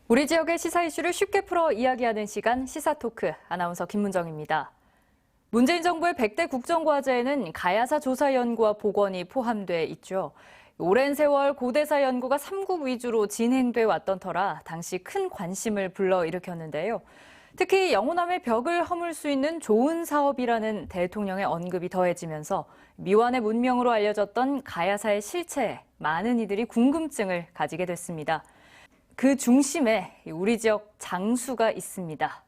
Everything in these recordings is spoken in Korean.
우리 지역의 시사 이슈를 쉽게 풀어 이야기하는 시간 시사토크, 아나운서 김문정입니다. 문재인 정부의 100대 국정과제에는 가야사 조사 연구와 복원이 포함돼 있죠. 오랜 세월 고대사 연구가 삼국 위주로 진행돼 왔던 터라 당시 큰 관심을 불러일으켰는데요. 특히 영호남의 벽을 허물 수 있는 좋은 사업이라는 대통령의 언급이 더해지면서 미완의 문명으로 알려졌던 가야사의 실체에 많은 이들이 궁금증을 가지게 됐습니다. 그 중심에 우리 지역 장수가 있습니다.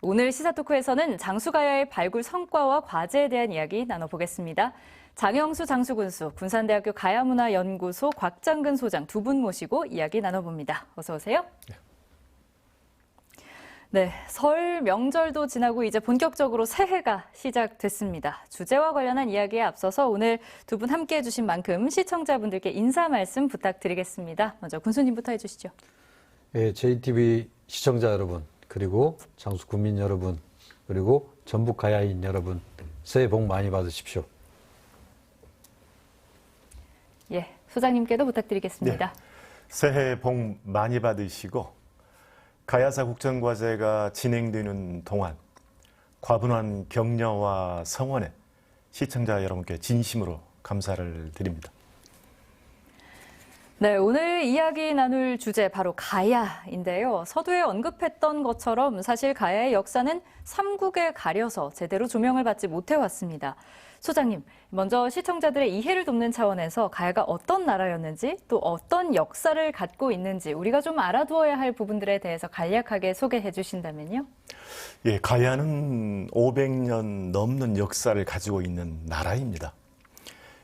오늘 시사토크에서는 장수가야의 발굴 성과와 과제에 대한 이야기 나눠보겠습니다. 장영수 장수군수, 군산대학교 가야문화연구소 곽장근 소장 두 분 모시고 이야기 나눠봅니다. 어서 오세요. 네, 설 명절도 지나고 이제 본격적으로 새해가 시작됐습니다. 주제와 관련한 이야기에 앞서서 오늘 두 분 함께해 주신 만큼 시청자분들께 인사 말씀 부탁드리겠습니다. 먼저 군수님부터 해주시죠. 예, JTB 시청자 여러분, 그리고 장수 국민 여러분, 그리고 전북 가야인 여러분, 새해 복 많이 받으십시오. 예, 소장님께도 부탁드리겠습니다. 네, 새해 복 많이 받으시고 가야사 국정과제가 진행되는 동안 과분한 격려와 성원에 시청자 여러분께 진심으로 감사를 드립니다. 네, 오늘 이야기 나눌 주제 바로 가야인데요. 서두에 언급했던 것처럼 사실 가야의 역사는 삼국에 가려서 제대로 조명을 받지 못해왔습니다. 소장님, 먼저 시청자들의 이해를 돕는 차원에서 가야가 어떤 나라였는지 또 어떤 역사를 갖고 있는지 우리가 좀 알아두어야 할 부분들에 대해서 간략하게 소개해 주신다면요. 예, 가야는 500년 넘는 역사를 가지고 있는 나라입니다.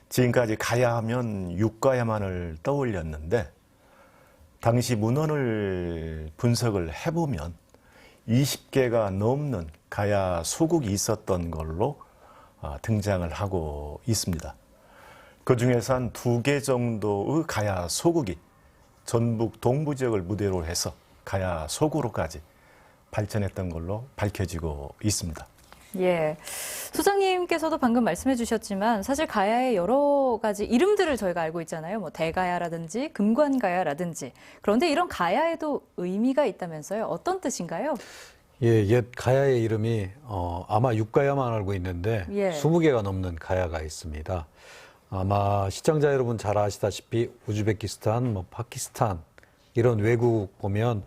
지금까지 가야 하면 육가야만을 떠올렸는데 당시 문헌을 분석을 해보면 20개가 넘는 가야 소국이 있었던 걸로 등장을 하고 있습니다. 그 중에서 한 2개 정도의 가야 소국이 전북 동부 지역을 무대로 해서 가야 소국으로까지 발전했던 걸로 밝혀지고 있습니다. 예, 소장님께서도 방금 말씀해 주셨지만 사실 가야의 여러 가지 이름들을 저희가 알고 있잖아요. 뭐 대가야라든지 금관가야라든지. 그런데 이런 가야에도 의미가 있다면서요. 어떤 뜻인가요? 예, 옛 가야의 이름이 아마 육가야만 알고 있는데 20개가 넘는 가야가 있습니다. 아마 시청자 여러분 잘 아시다시피 우즈베키스탄, 파키스탄 이런 외국 보면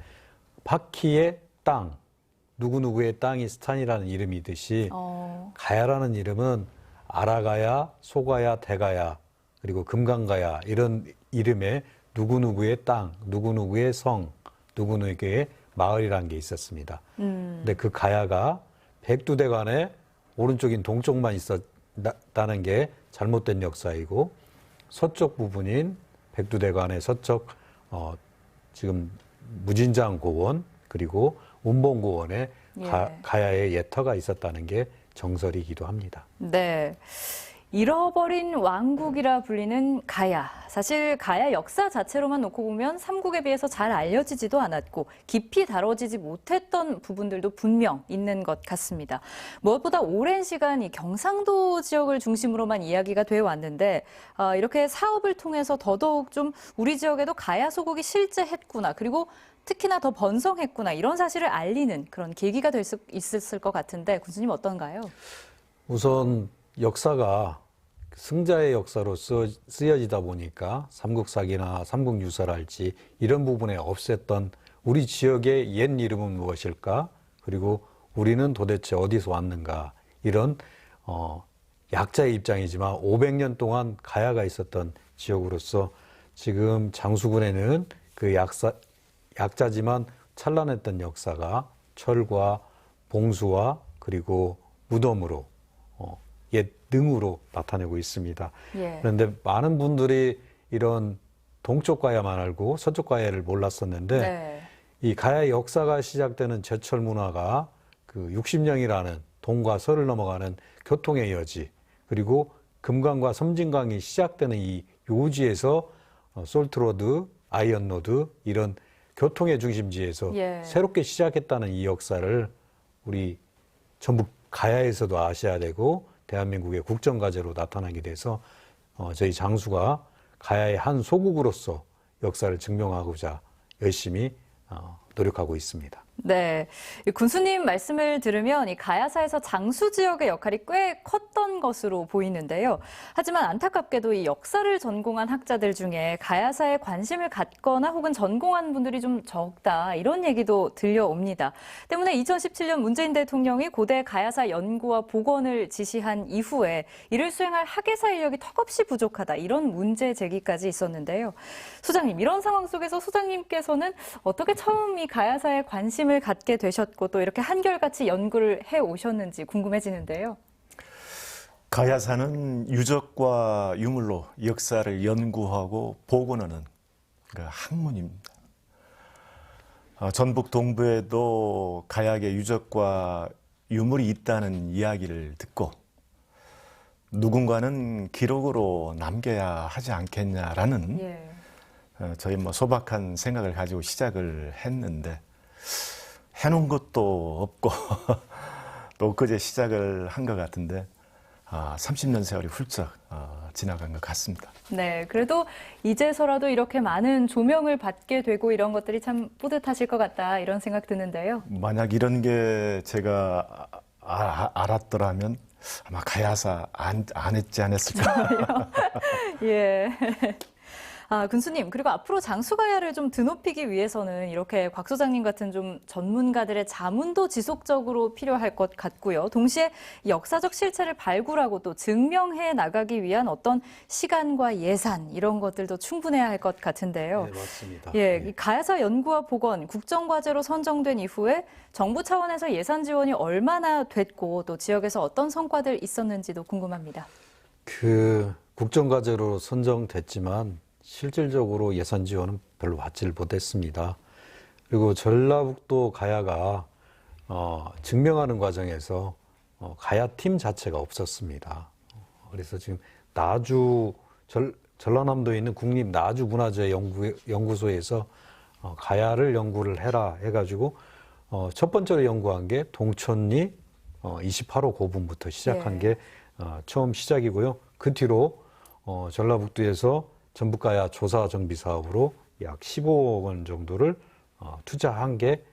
바키의 땅, 누구누구의 땅이 스탄이라는 이름이듯이 가야라는 이름은 아라가야, 소가야, 대가야, 그리고 금강가야 이런 이름에 누구누구의 땅, 누구누구의 성, 누구누구의 마을이라는 게 있었습니다. 근데 그 가야가 백두대간에 오른쪽인 동쪽만 있었다는 게 잘못된 역사이고 서쪽 부분인 백두대간의 서쪽 지금 무진장 고원 그리고 운봉고원에 가야의 예터가 있었다는 게 정설이기도 합니다. 네, 잃어버린 왕국이라 불리는 가야. 사실 가야 역사 자체로만 놓고 보면 삼국에 비해서 잘 알려지지도 않았고 깊이 다뤄지지 못했던 부분들도 분명 있는 것 같습니다. 무엇보다 오랜 시간 이 경상도 지역을 중심으로만 이야기가 되어 왔는데 이렇게 사업을 통해서 더더욱 좀 우리 지역에도 가야 소국이 실제했구나. 그리고 특히나 더 번성했구나. 이런 사실을 알리는 그런 계기가 될 수 있었을 것 같은데 군수님 어떤가요? 우선 역사가 승자의 역사로 쓰여지다 보니까 삼국사기나 삼국유사랄지 이런 부분에 없앴던 우리 지역의 옛 이름은 무엇일까? 그리고 우리는 도대체 어디서 왔는가? 이런 약자의 입장이지만 500년 동안 가야가 있었던 지역으로서 지금 장수군에는 그 약자지만 찬란했던 역사가 철과 봉수와 그리고 무덤으로 옛 능으로 나타내고 있습니다. 그런데 많은 분들이 이런 동쪽 가야만 알고 서쪽 가야를 몰랐었는데 이 가야의 역사가 시작되는 제철 문화가 그 60령이라는 동과 서를 넘어가는 교통의 여지 그리고 금강과 섬진강이 시작되는 이 요지에서 솔트로드, 아이언로드 이런 교통의 중심지에서 새롭게 시작했다는 이 역사를 우리 전북 가야에서도 아셔야 되고 대한민국의 국정과제로 나타나게 돼서 저희 장수가 가야의 한 소국으로서 역사를 증명하고자 열심히 노력하고 있습니다. 네, 이 군수님 말씀을 들으면 이 가야사에서 장수 지역의 역할이 꽤 컸던 것으로 보이는데요. 하지만 안타깝게도 이 역사를 전공한 학자들 중에 가야사에 관심을 갖거나 혹은 전공한 분들이 좀 적다 이런 얘기도 들려옵니다. 때문에 2017년 문재인 대통령이 고대 가야사 연구와 복원을 지시한 이후에 이를 수행할 학예사 인력이 턱없이 부족하다 이런 문제 제기까지 있었는데요. 소장님, 이런 상황 속에서 소장님께서는 어떻게 처음 이 가야사에 관심을 갖게 되셨고 또 이렇게 한결같이 연구를 해 오셨는지 궁금해지는데요. 가야사는 유적과 유물로 역사를 연구하고 복원하는 그 학문입니다. 전북 동부에도 가야계 유적과 유물이 있다는 이야기를 듣고 누군가는 기록으로 남겨야 하지 않겠냐라는 저희 소박한 생각을 가지고 시작을 했는데 해놓은 것도 없고 또 그제 시작을 한 것 같은데 30년 세월이 훌쩍 지나간 것 같습니다. 네, 그래도 이제서라도 이렇게 많은 조명을 받게 되고 이런 것들이 참 뿌듯하실 것 같다 이런 생각 드는데요. 만약 이런 게 제가 알았더라면 아마 가야사 안 했지 않았을까. 예. 군수님, 그리고 앞으로 장수가야를 좀 드높이기 위해서는 이렇게 곽 소장님 같은 좀 전문가들의 자문도 지속적으로 필요할 것 같고요. 동시에 역사적 실체를 발굴하고 또 증명해 나가기 위한 어떤 시간과 예산 이런 것들도 충분해야 할 것 같은데요. 네, 맞습니다. 예, 네. 이 가야사 연구와 복원 국정과제로 선정된 이후에 정부 차원에서 예산 지원이 얼마나 됐고 또 지역에서 어떤 성과들 있었는지도 궁금합니다. 그 국정과제로 선정됐지만 실질적으로 예산 지원은 별로 받지를 못했습니다. 그리고 전라북도 가야가 증명하는 과정에서 가야팀 자체가 없었습니다. 그래서 지금 전라남도에 있는 국립나주문화재연구소에서 가야를 연구를 해라 해가지고 첫 번째로 연구한 게 동천리 28호 고분부터 시작한 게 처음 시작이고요. 그 뒤로 전라북도에서 전북가야 조사 정비 사업으로 약 15억 원 정도를 투자한 게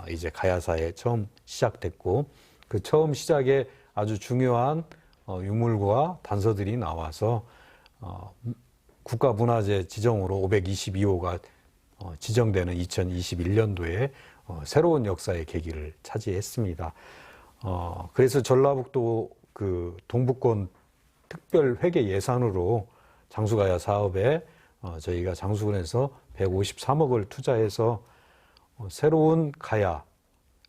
이제 가야사에 처음 시작됐고 그 처음 시작에 아주 중요한 유물과 단서들이 나와서 국가문화재 지정으로 522호가 지정되는 2021년도에 새로운 역사의 계기를 차지했습니다. 그래서 전라북도 그 동북권 특별 회계 예산으로 장수가야 사업에 저희가 장수군에서 153억을 투자해서 새로운 가야,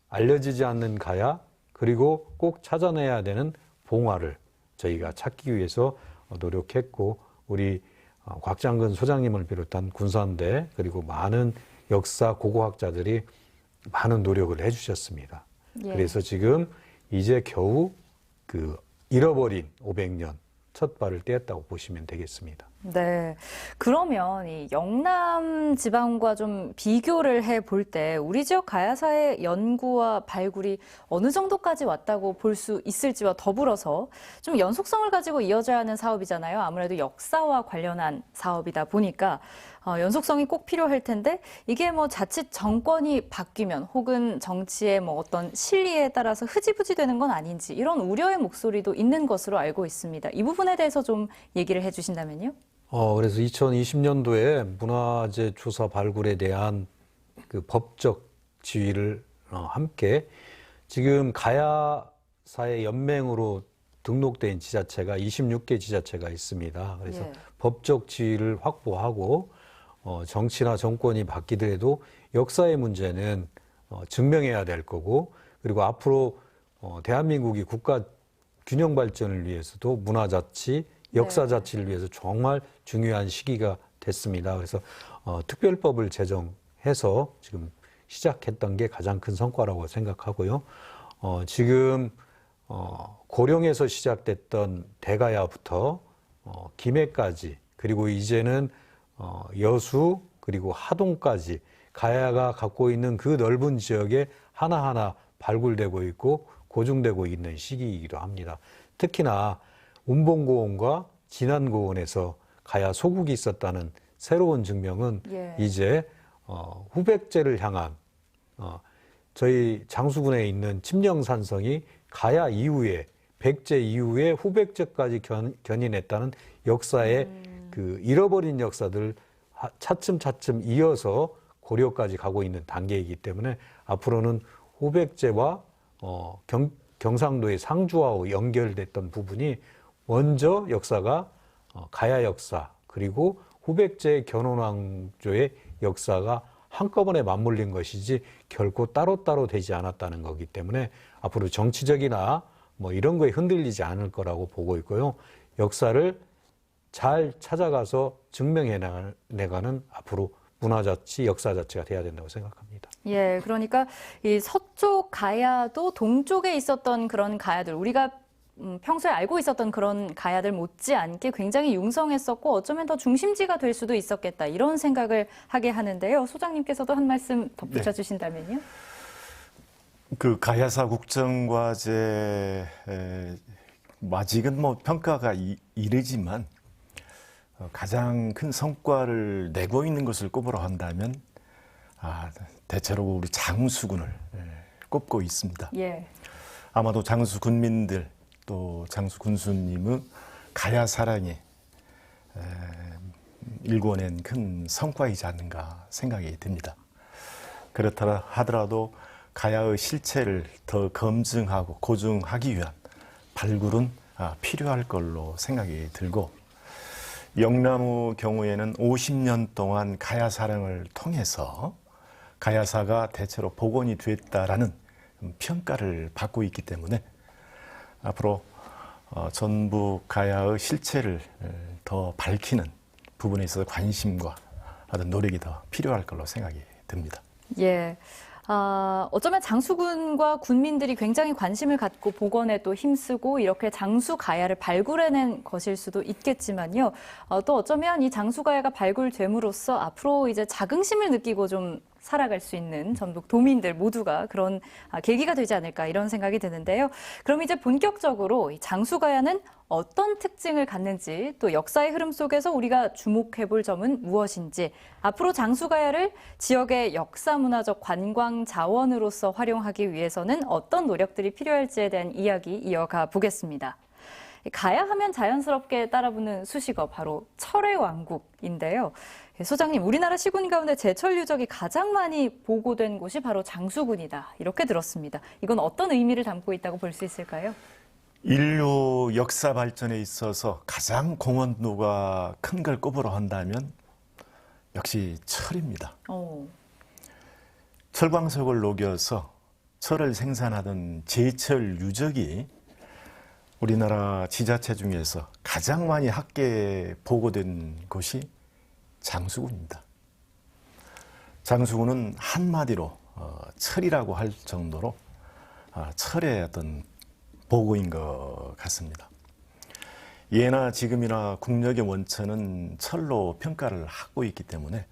알려지지 않는 가야, 그리고 꼭 찾아내야 되는 봉화를 저희가 찾기 위해서 노력했고 우리 곽장근 소장님을 비롯한 군산대 그리고 많은 역사 고고학자들이 많은 노력을 해주셨습니다. 그래서 지금 이제 겨우 그 잃어버린 500년 첫 발을 떼었다고 보시면 되겠습니다. 네. 그러면 이 영남 지방과 좀 비교를 해 볼 때 우리 지역 가야사의 연구와 발굴이 어느 정도까지 왔다고 볼 수 있을지와 더불어서 좀 연속성을 가지고 이어져야 하는 사업이잖아요. 아무래도 역사와 관련한 사업이다 보니까 연속성이 꼭 필요할 텐데 이게 자칫 정권이 바뀌면 혹은 정치의 어떤 실리에 따라서 흐지부지 되는 건 아닌지 이런 우려의 목소리도 있는 것으로 알고 있습니다. 이 부분에 대해서 좀 얘기를 해 주신다면요. 그래서 2020년도에 문화재 조사 발굴에 대한 그 법적 지위를 함께 지금 가야사의 연맹으로 등록된 지자체가 26개 지자체가 있습니다. 그래서 법적 지위를 확보하고 정치나 정권이 바뀌더라도 역사의 문제는 증명해야 될 거고 그리고 앞으로 대한민국이 국가 균형 발전을 위해서도 문화자치, 역사자치를 위해서 정말 중요한 시기가 됐습니다. 그래서 특별법을 제정해서 지금 시작했던 게 가장 큰 성과라고 생각하고요. 지금 고령에서 시작됐던 대가야부터 김해까지 그리고 이제는 여수 그리고 하동까지 가야가 갖고 있는 그 넓은 지역에 하나하나 발굴되고 있고 고증되고 있는 시기이기도 합니다. 특히나 운봉고원과 진안고원에서 가야 소국이 있었다는 새로운 증명은 이제 후백제를 향한 저희 장수군에 있는 침령산성이 가야 이후에 백제 이후에 후백제까지 견인했다는 역사의 그 잃어버린 역사들 차츰차츰 이어서 고려까지 가고 있는 단계이기 때문에 앞으로는 후백제와 경상도의 상주와 연결됐던 부분이 먼저 역사가 가야 역사 그리고 후백제 견원왕조의 역사가 한꺼번에 맞물린 것이지 결코 따로따로 되지 않았다는 거기 때문에 앞으로 정치적이나 뭐 이런 거에 흔들리지 않을 거라고 보고 있고요. 역사를 잘 찾아가서 증명해 나가는 앞으로 문화자치, 역사자치가 돼야 된다고 생각합니다. 예, 그러니까 이 서쪽 가야도 동쪽에 있었던 그런 가야들, 우리가 평소에 알고 있었던 그런 가야들 못지않게 굉장히 융성했었고 어쩌면 더 중심지가 될 수도 있었겠다 이런 생각을 하게 하는데요. 소장님께서도 한 말씀 덧붙여 주신다면요. 그 가야사 국정과제 아직은 뭐 평가가 이르지만 가장 큰 성과를 내고 있는 것을 꼽으라 한다면 대체로 우리 장수군을 꼽고 있습니다. 예. 아마도 장수 군민들 또 장수 군수님의 가야 사랑이 일궈낸 큰 성과이지 않는가 생각이 듭니다. 그렇다 하더라도 가야의 실체를 더 검증하고 고증하기 위한 발굴은 필요할 걸로 생각이 들고 영남의 경우에는 50년 동안 가야 사랑을 통해서 가야사가 대체로 복원이 됐다라는 평가를 받고 있기 때문에 앞으로 전북 가야의 실체를 더 밝히는 부분에 있어서 관심과 어떤 노력이 더 필요할 걸로 생각이 듭니다. 예. 어쩌면 장수군과 군민들이 굉장히 관심을 갖고 복원에 또 힘쓰고 이렇게 장수가야를 발굴해낸 것일 수도 있겠지만요. 또 어쩌면 이 장수가야가 발굴됨으로써 앞으로 이제 자긍심을 느끼고 좀 살아갈 수 있는 전북 도민들 모두가 그런 계기가 되지 않을까 이런 생각이 드는데요. 그럼 이제 본격적으로 이 장수가야는 어떤 특징을 갖는지 또 역사의 흐름 속에서 우리가 주목해 볼 점은 무엇인지 앞으로 장수가야를 지역의 역사문화적 관광 자원으로서 활용하기 위해서는 어떤 노력들이 필요할지에 대한 이야기 이어가 보겠습니다. 가야 하면 자연스럽게 따라붙는 수식어 바로 철의 왕국인데요. 소장님, 우리나라 시군 가운데 제철 유적이 가장 많이 보고된 곳이 바로 장수군이다. 이렇게 들었습니다. 이건 어떤 의미를 담고 있다고 볼 수 있을까요? 인류 역사 발전에 있어서 가장 공헌도가 큰 걸 꼽으러 한다면 역시 철입니다. 철광석을 녹여서 철을 생산하던 제철 유적이 우리나라 지자체 중에서 가장 많이 학계에 보고된 곳이 장수군입니다. 장수군은 한마디로 철이라고 할 정도로 철의 어떤 보고인 것 같습니다. 예나 지금이나 국력의 원천은 철로 평가를 하고 있기 때문에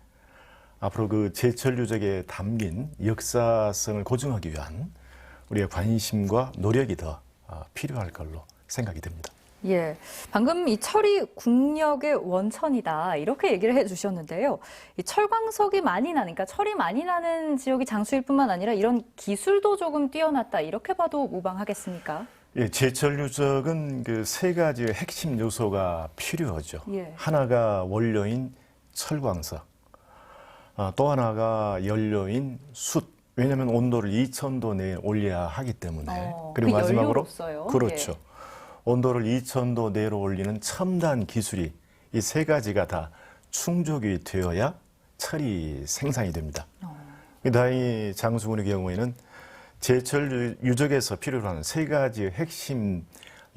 앞으로 그 제철 유적에 담긴 역사성을 고증하기 위한 우리의 관심과 노력이 더 필요할 걸로 생각이 듭니다. 예, 방금 이 철이 국력의 원천이다 이렇게 얘기를 해주셨는데요. 이 철광석이 많이 나는, 그러니까 철이 많이 나는 지역이 장수일 뿐만 아니라 이런 기술도 조금 뛰어났다 이렇게 봐도 무방하겠습니까? 예, 제철 유적은 그 세 가지의 핵심 요소가 필요하죠. 예. 하나가 원료인 철광석, 또 하나가 연료인 숯. 왜냐하면 온도를 2000도 내에 올려야 하기 때문에. 그리고 마지막으로 그렇죠. 예. 온도를 2000도 내로 올리는 첨단 기술이 이 세 가지가 다 충족이 되어야 철이 생산이 됩니다. 다행히 장수군의 경우에는 제철 유적에서 필요로 하는 세 가지의 핵심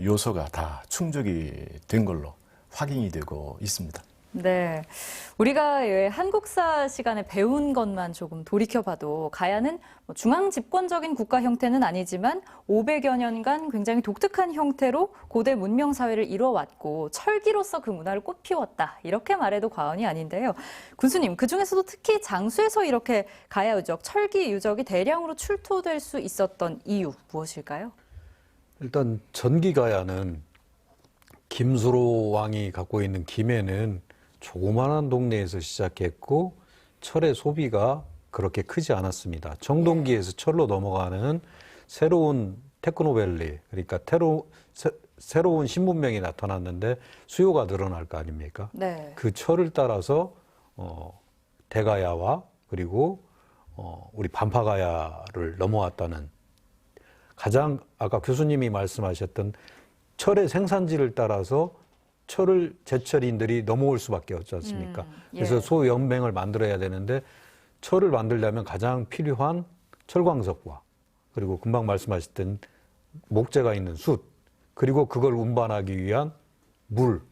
요소가 다 충족이 된 걸로 확인이 되고 있습니다. 네, 우리가 한국사 시간에 배운 것만 조금 돌이켜봐도 가야는 중앙 집권적인 국가 형태는 아니지만 500여 년간 굉장히 독특한 형태로 고대 문명 사회를 이루어왔고 철기로서 그 문화를 꽃피웠다 이렇게 말해도 과언이 아닌데요. 군수님, 그중에서도 특히 장수에서 이렇게 가야 유적, 철기 유적이 대량으로 출토될 수 있었던 이유 무엇일까요? 일단 전기가야는 김수로 왕이 갖고 있는 김해는 조그마한 동네에서 시작했고 철의 소비가 그렇게 크지 않았습니다. 청동기에서 철로 넘어가는 새로운 테크노밸리, 그러니까 새로운 신문명이 나타났는데 수요가 늘어날 거 아닙니까? 네. 그 철을 따라서 대가야와 그리고 우리 반파가야를 넘어왔다는, 가장 아까 교수님이 말씀하셨던 철의 생산지를 따라서 제철인들이 넘어올 수밖에 없지 않습니까? 예. 그래서 소연맹을 만들어야 되는데 철을 만들려면 가장 필요한 철광석과 그리고 금방 말씀하셨던 목재가 있는 숯, 그리고 그걸 운반하기 위한 물,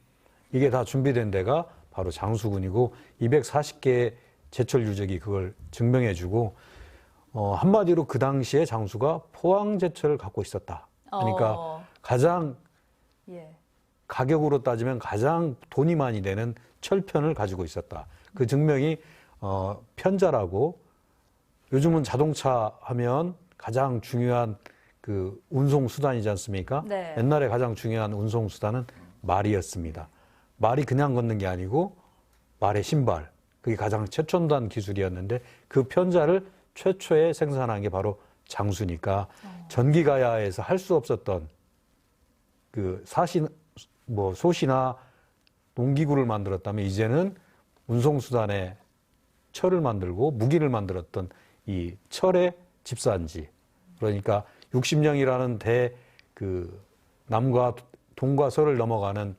이게 다 준비된 데가 바로 장수군이고 240개의 제철 유적이 그걸 증명해주고, 한마디로 그 당시에 장수가 포항제철을 갖고 있었다. 그러니까 가장 예. 가격으로 따지면 가장 돈이 많이 되는 철편을 가지고 있었다. 그 증명이 편자라고, 요즘은 자동차 하면 가장 중요한 그 운송 수단이지 않습니까? 네. 옛날에 가장 중요한 운송 수단은 말이었습니다. 말이 그냥 걷는 게 아니고 말의 신발, 그게 가장 최첨단 기술이었는데 그 편자를 최초에 생산한 게 바로 장수니까 전기가야에서 할 수 없었던 그 소시나 농기구를 만들었다면 이제는 운송수단에 철을 만들고 무기를 만들었던 이 철의 집산지, 그러니까 60령이라는 남과 동과 서를 넘어가는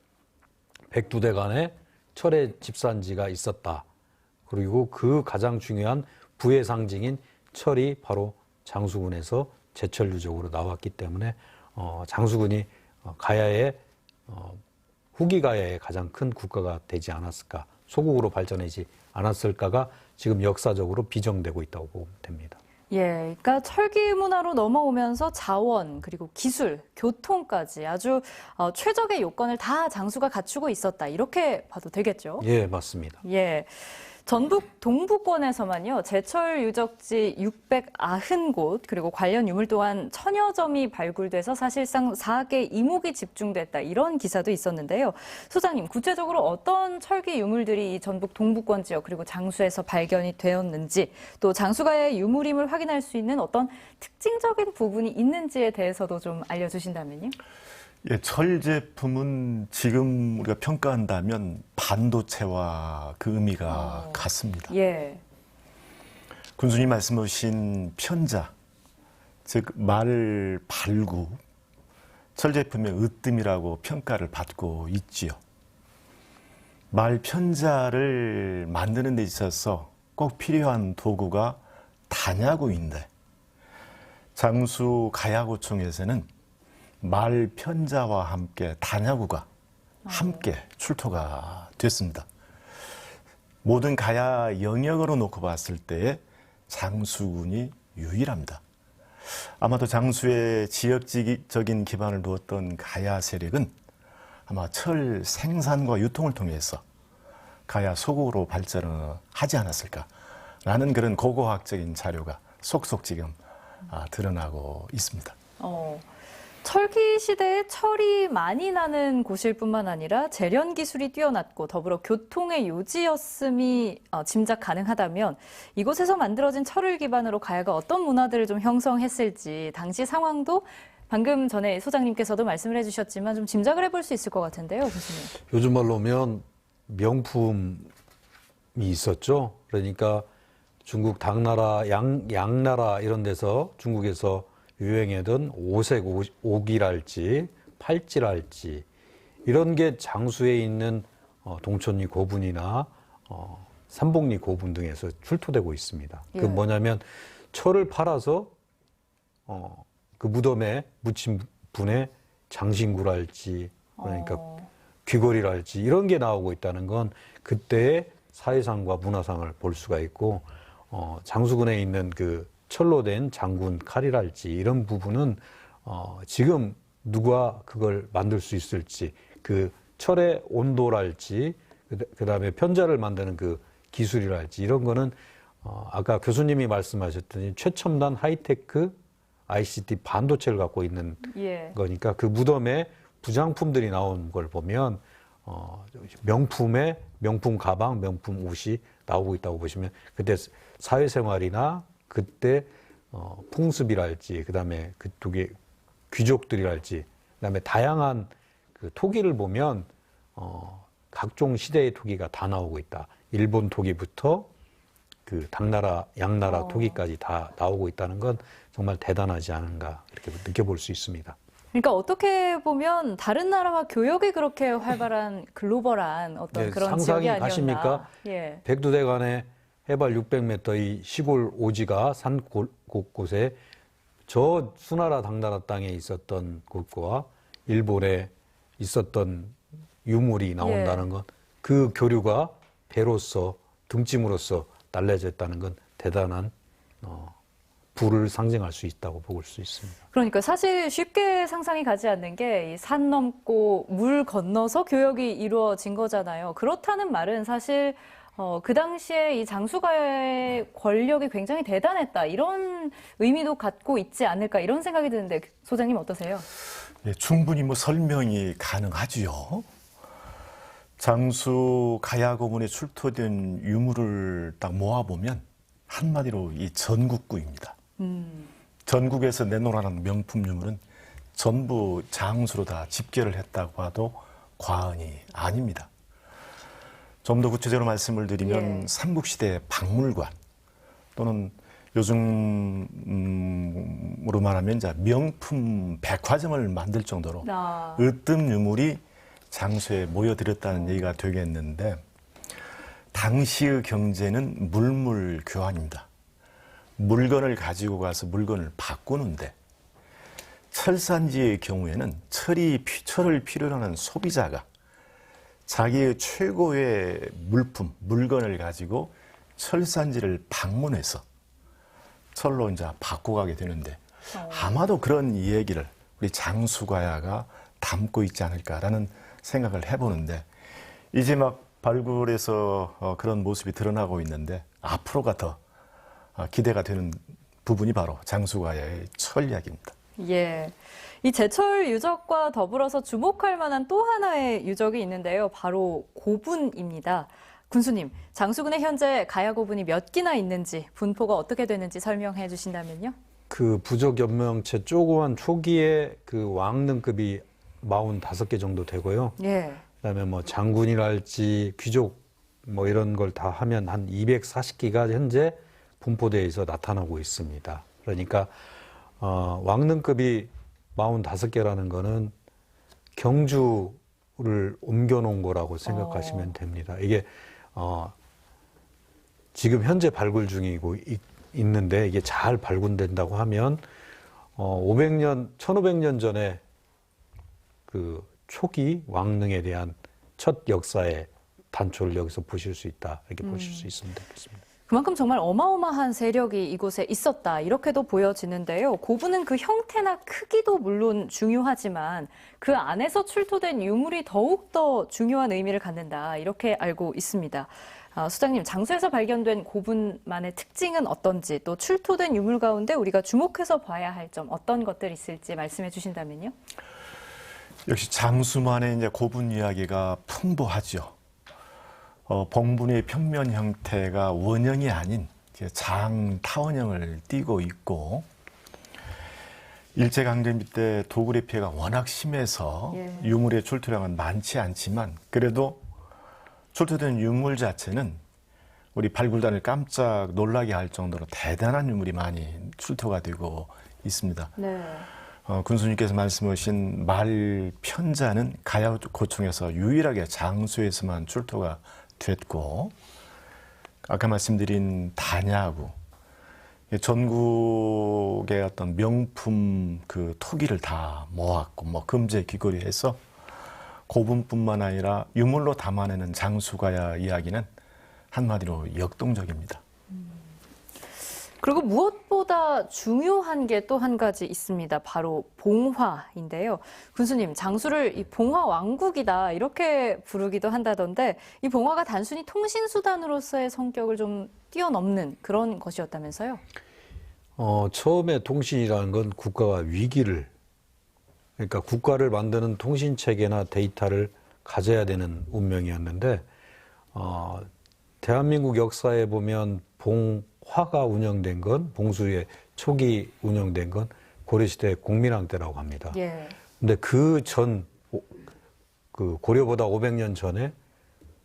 백두대 간에 철의 집산지가 있었다. 그리고 그 가장 중요한 부의 상징인 철이 바로 장수군에서 제철 유적으로 나왔기 때문에 장수군이 가야의 후기 가야의 가장 큰 국가가 되지 않았을까, 소국으로 발전하지 않았을까가 지금 역사적으로 비정되고 있다고 보면 됩니다. 예, 그러니까 철기 문화로 넘어오면서 자원, 그리고 기술, 교통까지 아주 최적의 요건을 다 장수가 갖추고 있었다. 이렇게 봐도 되겠죠? 예, 맞습니다. 예. 전북 동부권에서만요, 제철 유적지 690곳, 그리고 관련 유물 또한 1000여 점이 발굴돼서 사실상 4개 이목이 집중됐다. 이런 기사도 있었는데요. 소장님, 구체적으로 어떤 철기 유물들이 이 전북 동부권 지역 그리고 장수에서 발견이 되었는지, 또 장수가의 유물임을 확인할 수 있는 어떤 특징적인 부분이 있는지에 대해서도 좀 알려주신다면요. 예, 철 제품은 지금 우리가 평가한다면 반도체와 그 의미가 같습니다. 예. 군수님 말씀하신 편자, 즉 말 발구, 철 제품의 으뜸이라고 평가를 받고 있지요. 말 편자를 만드는 데 있어서 꼭 필요한 도구가 단야구인데, 장수 가야구청에서는 말 편자와 함께 단야구가 함께 출토가 됐습니다. 모든 가야 영역으로 놓고 봤을 때 장수군이 유일합니다. 아마도 장수의 지역적인 기반을 두었던 가야 세력은 아마 철 생산과 유통을 통해서 가야 소국으로 발전을 하지 않았을까라는 그런 고고학적인 자료가 속속 지금 드러나고 있습니다. 철기 시대에 철이 많이 나는 곳일 뿐만 아니라 재련 기술이 뛰어났고 더불어 교통의 요지였음이 짐작 가능하다면 이곳에서 만들어진 철을 기반으로 가야가 어떤 문화들을 좀 형성했을지 당시 상황도 방금 전에 소장님께서도 말씀을 해주셨지만 좀 짐작을 해볼 수 있을 것 같은데요, 교수님. 요즘 말로 하면 명품이 있었죠. 그러니까 중국 당나라, 양나라 이런 데서 중국에서 유행하던 오색 옥이랄지 팔찌랄지 이런 게 장수에 있는 동천리 고분이나 삼복리 고분 등에서 출토되고 있습니다. 예. 그 뭐냐면 철을 팔아서 그 무덤에 묻힌 분의 장신구랄지 그러니까 귀걸이랄지 이런 게 나오고 있다는 건 그때의 사회상과 문화상을 볼 수가 있고, 장수군에 있는 그 철로 된 장군 칼이랄지 이런 부분은 지금 누가 그걸 만들 수 있을지, 그 철의 온도랄지 그다음에 편자를 만드는 그 기술이랄지 이런 거는 아까 교수님이 말씀하셨더니 최첨단 하이테크 ICT 반도체를 갖고 있는 예. 거니까 그 무덤에 부장품들이 나온 걸 보면 명품 가방, 명품 옷이 나오고 있다고 보시면 그때 사회생활이나 그때 풍습이랄지 그다음에 그쪽에 귀족들이랄지 그다음에 다양한 그 토기를 보면 각종 시대의 토기가 다 나오고 있다. 일본 토기부터 그 당나라, 양나라 토기까지 다 나오고 있다는 건 정말 대단하지 않은가 이렇게 느껴볼 수 있습니다. 그러니까 어떻게 보면 다른 나라와 교역이 그렇게 활발한 글로벌한 어떤 네, 그런 상상이 지역이 아니었나. 가십니까? 예. 백두대간에 해발 600m 이 시골 오지가 산 곳곳에 저 수나라 당나라 땅에 있었던 곳과 일본에 있었던 유물이 나온다는 건 그 교류가 배로서 등짐으로써 날려졌다는 건 대단한 부를 상징할 수 있다고 볼 수 있습니다. 그러니까 사실 쉽게 상상이 가지 않는 게 산 넘고 물 건너서 교역이 이루어진 거잖아요. 그렇다는 말은 사실 그 당시에 이 장수가의 권력이 굉장히 대단했다. 이런 의미도 갖고 있지 않을까 이런 생각이 드는데 소장님 어떠세요? 예, 충분히 뭐 설명이 가능하지요. 장수 가야 고문에 출토된 유물을 딱 모아보면 한마디로 이 전국구입니다. 전국에서 내놓으라는 명품 유물은 전부 장수로 다 집계를 했다고 해도 과언이 아닙니다. 좀 더 구체적으로 말씀을 드리면 삼국시대 박물관 또는 요즘으로 말하면 이제 명품 백화점을 만들 정도로 으뜸 유물이 장수에 모여들었다는 얘기가 되겠는데 당시의 경제는 물물 교환입니다. 물건을 가지고 가서 물건을 바꾸는데 철산지의 경우에는 철을 필요로 하는 소비자가 자기의 최고의 물건을 가지고 철산지를 방문해서 철로 이제 바꿔가게 되는데 아마도 그런 이야기를 우리 장수가야가 담고 있지 않을까라는 생각을 해보는데 이제 막 발굴해서 그런 모습이 드러나고 있는데 앞으로가 더 기대가 되는 부분이 바로 장수가야의 철 이야기입니다. 예. 이 제철 유적과 더불어서 주목할 만한 또 하나의 유적이 있는데요. 바로 고분입니다. 군수님, 장수군에 현재 가야 고분이 몇 기나 있는지, 분포가 어떻게 되는지 설명해 주신다면요. 그 부족 연명체 조그만 초기에 그 왕릉급이 45개 정도 되고요. 예. 그다음에 뭐 장군이랄지 귀족 뭐 이런 걸 다 하면 한 240기가 현재 분포대에서 나타나고 있습니다. 그러니까 왕릉급이 45개라는 거는 경주를 옮겨놓은 거라고 생각하시면 됩니다. 이게 지금 현재 발굴 중이고 있는데 이게 잘 발굴된다고 하면 1500년 전에 그 초기 왕릉에 대한 첫 역사의 단초를 여기서 보실 수 있다. 이렇게 보실 수 있으면 되겠습니다. 그만큼 정말 어마어마한 세력이 이곳에 있었다. 이렇게도 보여지는데요. 고분은 그 형태나 크기도 물론 중요하지만 그 안에서 출토된 유물이 더욱더 중요한 의미를 갖는다. 이렇게 알고 있습니다. 수장님, 장수에서 발견된 고분만의 특징은 어떤지 또 출토된 유물 가운데 우리가 주목해서 봐야 할 점 어떤 것들이 있을지 말씀해 주신다면요. 역시 장수만의 이제 고분 이야기가 풍부하죠. 봉분의 평면 형태가 원형이 아닌 장타원형을 띠고 있고 일제강점기 때 도굴의 피해가 워낙 심해서 유물의 출토량은 많지 않지만 그래도 출토된 유물 자체는 우리 발굴단을 깜짝 놀라게 할 정도로 대단한 유물이 많이 출토가 되고 있습니다. 네. 군수님께서 말씀하신 말편자는 가야고총에서 유일하게 장수에서만 출토가 됐고 아까 말씀드린 다냐구 전국의 어떤 명품 그 토기를 다 모았고 뭐 금제 귀걸이해서 고분뿐만 아니라 유물로 담아내는 장수가야 이야기는 한마디로 역동적입니다. 그리고 무엇보다 중요한 게 또 한 가지 있습니다. 바로 봉화인데요. 군수님, 장수를 이 봉화 왕국이다 이렇게 부르기도 한다던데 이 봉화가 단순히 통신수단으로서의 성격을 좀 뛰어넘는 그런 것이었다면서요? 처음에 통신이라는 건 국가가 위기를 그러니까 국가를 만드는 통신체계나 데이터를 가져야 되는 운명이었는데 대한민국 역사에 보면 봉화가 운영된 건 봉수의 초기 운영된 건 고려시대 공민왕 때라고 합니다. 예. 근데 그 고려보다 500년 전에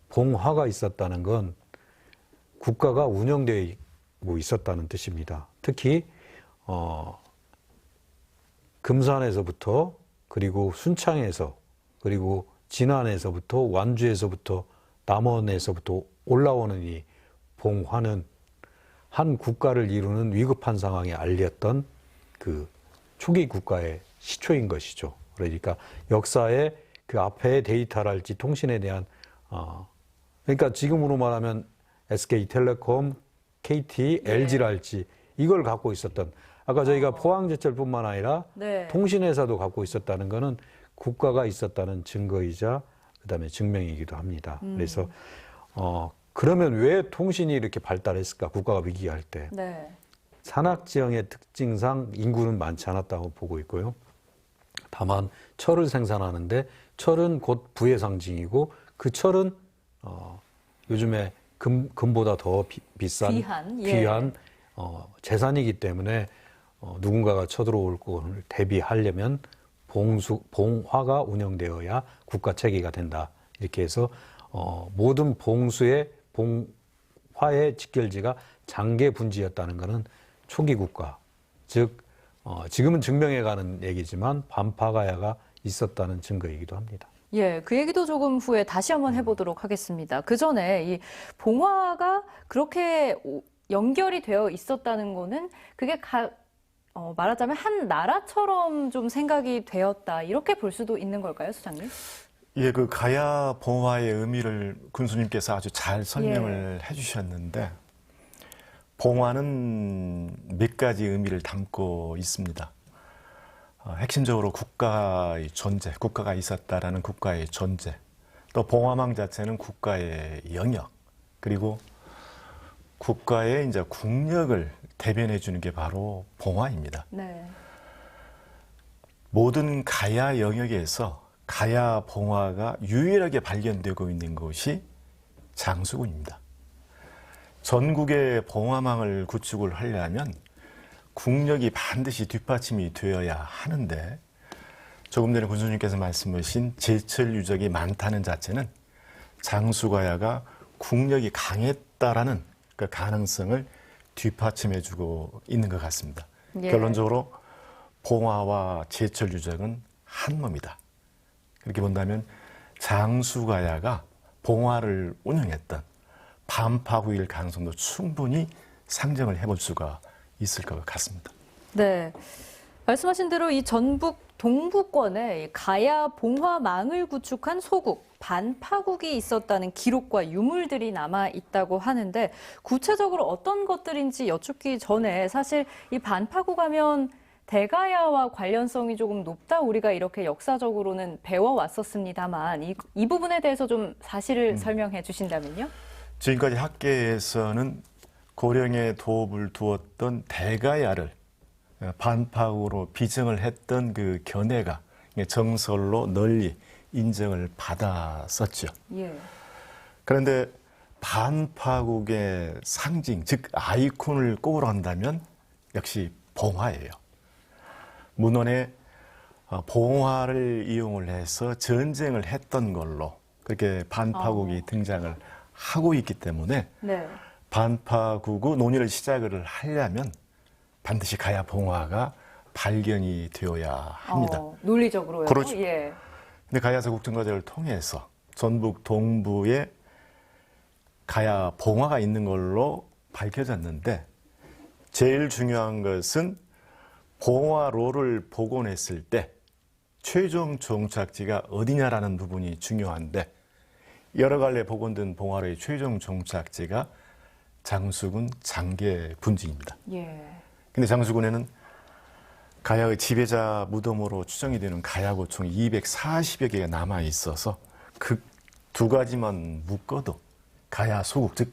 봉화가 있었다는 건 국가가 운영되고 있었다는 뜻입니다. 특히 금산에서부터 그리고 순창에서 그리고 진안에서부터 완주에서부터 남원에서부터 올라오는 이 봉화는 한 국가를 이루는 위급한 상황에 알렸던 그 초기 국가의 시초인 것이죠. 그러니까 역사의 그 앞에 데이터랄지 통신에 대한 그러니까 지금으로 말하면 SK텔레콤, KT, LG랄지 이걸 갖고 있었던 아까 저희가 포항제철뿐만 아니라 네. 통신회사도 갖고 있었다는 거는 국가가 있었다는 증거이자 그다음에 증명이기도 합니다. 그래서 그러면 왜 통신이 이렇게 발달했을까? 국가가 위기할 때. 네. 산악지형의 특징상 인구는 많지 않았다고 보고 있고요. 다만 철을 생산하는데 철은 곧 부의 상징이고 그 철은 요즘에 금보다 더 비싼 귀한 재산이기 때문에 누군가가 쳐들어올 것을 대비하려면 봉화가 운영되어야 국가 체계가 된다. 이렇게 해서 모든 봉화의 직결지가 장계 분지였다는 것은 초기 국가, 즉 지금은 증명해가는 얘기지만 반파가야가 있었다는 증거이기도 합니다. 예, 그 얘기도 조금 후에 다시 한번 해보도록 하겠습니다. 그 전에 이 봉화가 그렇게 연결이 되어 있었다는 거는 그게 말하자면 한 나라처럼 좀 생각이 되었다. 이렇게 볼 수도 있는 걸까요, 수장님? 예, 그 가야 봉화의 의미를 군수님께서 아주 잘 설명을 해주셨는데 봉화는 몇 가지 의미를 담고 있습니다. 핵심적으로 국가의 존재, 국가가 있었다라는 국가의 존재, 또 봉화망 자체는 국가의 영역, 그리고 국가의 이제 국력을 대변해 주는 게 바로 봉화입니다. 네. 모든 가야 영역에서 가야 봉화가 유일하게 발견되고 있는 곳이 장수군입니다. 전국의 봉화망을 구축을 하려면 국력이 반드시 뒷받침이 되어야 하는데 조금 전에 군수님께서 말씀하신 제철 유적이 많다는 자체는 장수가야가 국력이 강했다라는 그 가능성을 뒷받침해주고 있는 것 같습니다. 예. 결론적으로 봉화와 제철 유적은 한 몸이다. 그렇게 본다면 장수가야가 봉화를 운영했던 반파구일 가능성도 충분히 상정을 해볼 수가 있을 것 같습니다. 네. 말씀하신 대로 이 전북 동부권에 가야 봉화망을 구축한 소국, 반파국이 있었다는 기록과 유물들이 남아 있다고 하는데 구체적으로 어떤 것들인지 여쭙기 전에 사실 이 반파국 하면 대가야와 관련성이 조금 높다 우리가 이렇게 역사적으로는 배워왔었습니다만 이 부분에 대해서 좀 사실을 설명해 주신다면요? 지금까지 학계에서는 고령에 도읍을 두었던 대가야를 반파국으로 비정을 했던 그 견해가 정설로 널리 인정을 받았었죠. 예. 그런데 반파국의 상징, 즉 아이콘을 꼽으러 한다면 역시 봉화예요. 문헌에 봉화를 이용을 해서 전쟁을 했던 걸로 그렇게 반파국이 등장을 하고 있기 때문에 네. 반파국의 논의를 시작을 하려면 반드시 가야 봉화가 발견이 되어야 합니다. 논리적으로요? 그렇죠. 예. 근데 가야서 국정과제를 통해서 전북 동부에 가야 봉화가 있는 걸로 밝혀졌는데 제일 중요한 것은 봉화로를 복원했을 때 최종 종착지가 어디냐라는 부분이 중요한데 여러 갈래 복원된 봉화로의 최종 종착지가 장수군 장계 분지입니다. 예. 근데 장수군에는 가야의 지배자 무덤으로 추정이 되는 가야고총이 240여 개가 남아 있어서 그 두 가지만 묶어도 가야 소국, 즉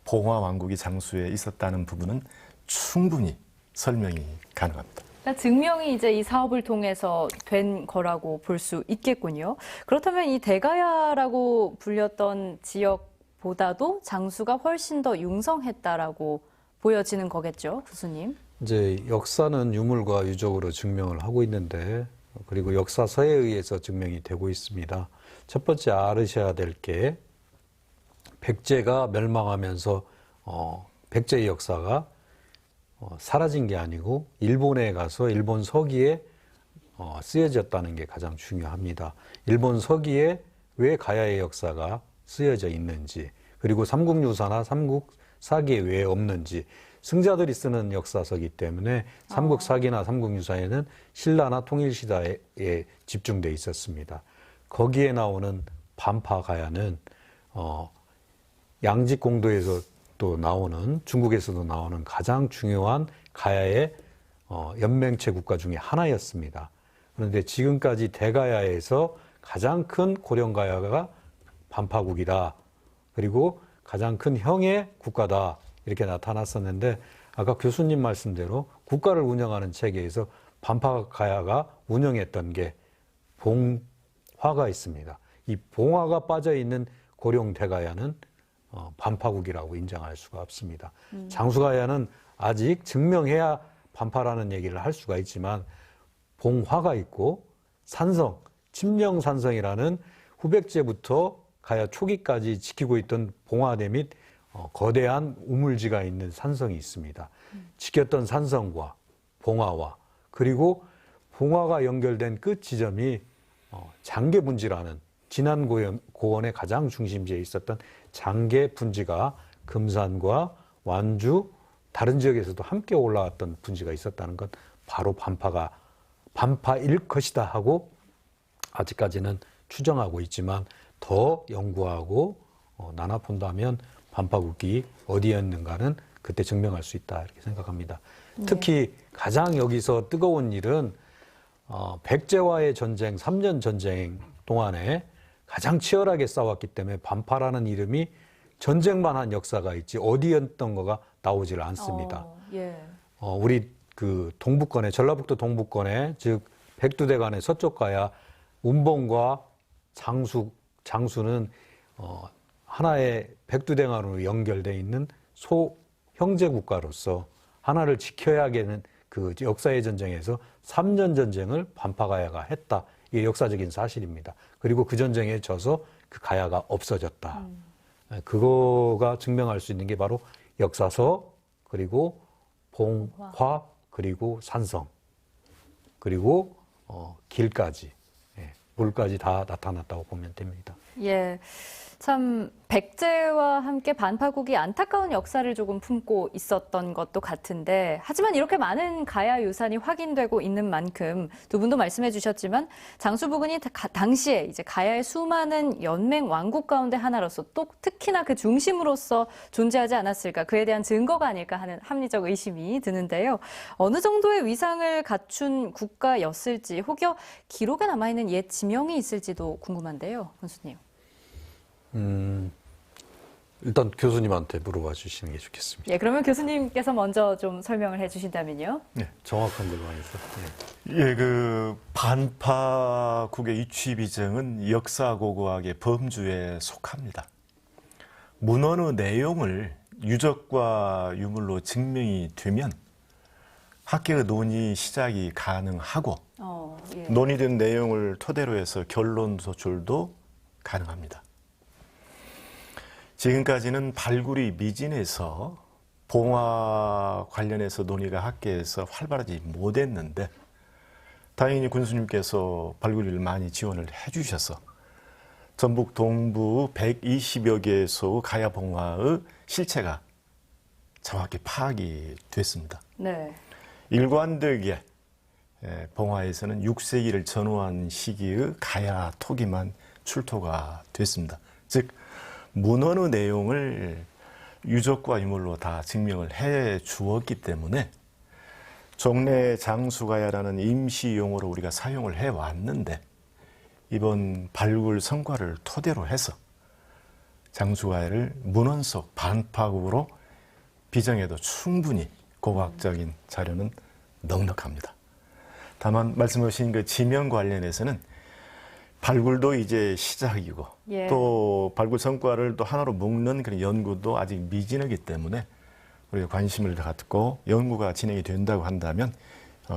봉화 왕국이 장수에 있었다는 부분은 충분히 설명이 가능합니다. 그러니까 증명이 이제 이 사업을 통해서 된 거라고 볼 수 있겠군요. 그렇다면 이 대가야라고 불렸던 지역보다도 장수가 훨씬 더 융성했다라고 보여지는 거겠죠, 교수님? 이제 역사는 유물과 유적으로 증명을 하고 있는데, 그리고 역사서에 의해서 증명이 되고 있습니다. 첫 번째 알으셔야 될 게, 백제가 멸망하면서 백제의 역사가 사라진 게 아니고 일본에 가서 일본 서기에 쓰여졌다는 게 가장 중요합니다. 일본 서기에 왜 가야의 역사가 쓰여져 있는지, 그리고 삼국유사나 삼국사기에 왜 없는지, 승자들이 쓰는 역사서이기 때문에 삼국사기나 삼국유사에는 신라나 통일시대에 집중돼 있었습니다. 거기에 나오는 반파가야는 양직공도에서 또 나오는, 중국에서도 나오는 가장 중요한 가야의 연맹체 국가 중에 하나였습니다. 그런데 지금까지 대가야에서 가장 큰 고령가야가 반파국이다. 그리고 가장 큰 형의 국가다. 이렇게 나타났었는데, 아까 교수님 말씀대로 국가를 운영하는 체계에서 반파가야가 운영했던 게 봉화가 있습니다. 이 봉화가 빠져있는 고령대가야는 반파국이라고 인정할 수가 없습니다. 장수가야는 아직 증명해야 반파라는 얘기를 할 수가 있지만, 봉화가 있고 산성, 침령산성이라는 후백제부터 가야 초기까지 지키고 있던 봉화대 및 거대한 우물지가 있는 산성이 있습니다. 지켰던 산성과 봉화와, 그리고 봉화가 연결된 끝 지점이 장계분지라는 진안고원의 가장 중심지에 있었던 장계분지가 금산과 완주, 다른 지역에서도 함께 올라왔던 분지가 있었다는 것, 바로 반파일 것이다 하고 아직까지는 추정하고 있지만, 더 연구하고 나눠본다면 반파국이 어디였는가는 그때 증명할 수 있다, 이렇게 생각합니다. 특히 가장 여기서 뜨거운 일은 백제와의 전쟁, 3년 전쟁 동안에 가장 치열하게 싸웠기 때문에 반파라는 이름이 전쟁만 한 역사가 있지 어디였던 거가 나오질 않습니다. 우리 그 동북권에, 전라북도 동북권에, 즉 백두대간의 서쪽 가야 운봉과 장수는 하나의 백두대간으로 연결되어 있는 소형제 국가로서 하나를 지켜야겠는 그 역사의 전쟁에서 3년 전쟁을 반파가야가 했다. 이게 역사적인 사실입니다. 그리고 그 전쟁에 져서 그 가야가 없어졌다. 그거가 증명할 수 있는 게 바로 역사서, 그리고 봉화, 그리고 산성, 그리고 길까지, 물까지 다 나타났다고 보면 됩니다. 예. 참 백제와 함께 반파국이 안타까운 역사를 조금 품고 있었던 것도 같은데, 하지만 이렇게 많은 가야 유산이 확인되고 있는 만큼 두 분도 말씀해 주셨지만 장수 부근이 당시에 이제 가야의 수많은 연맹 왕국 가운데 하나로서 또 특히나 그 중심으로서 존재하지 않았을까, 그에 대한 증거가 아닐까 하는 합리적 의심이 드는데요. 어느 정도의 위상을 갖춘 국가였을지, 혹여 기록에 남아있는 옛 지명이 있을지도 궁금한데요, 군수님. 일단 교수님한테 물어봐 주시는 게 좋겠습니다. 예, 그러면 교수님께서 먼저 좀 설명을 해 주신다면요. 네. 정확한 걸로 해서. 예, 그 반파국의 위치 비정은 역사고고학의 범주에 속합니다. 문헌의 내용을 유적과 유물로 증명이 되면 학계의 논의 시작이 가능하고, 논의된 내용을 토대로 해서 결론 도출도 가능합니다. 지금까지는 발굴이 미진해서 봉화 관련해서 논의가 학계에서 활발하지 못했는데, 다행히 군수님께서 발굴을 많이 지원을 해주셔서 전북 동부 120여 개소 가야 봉화의 실체가 정확히 파악이 됐습니다. 네. 일관되게 봉화에서는 6세기를 전후한 시기의 가야 토기만 출토가 됐습니다. 즉 문헌의 내용을 유적과 유물로 다 증명을 해 주었기 때문에 종래 장수가야라는 임시 용어로 우리가 사용을 해 왔는데, 이번 발굴 성과를 토대로 해서 장수가야를 문헌 속 반파국으로 비정해도 충분히 고고학적인 자료는 넉넉합니다. 다만 말씀하신 그 지명 관련해서는 발굴도 이제 시작이고 예. 또 발굴 성과를 또 하나로 묶는 그런 연구도 아직 미진하기 때문에 우리가 관심을 갖고 연구가 진행이 된다고 한다면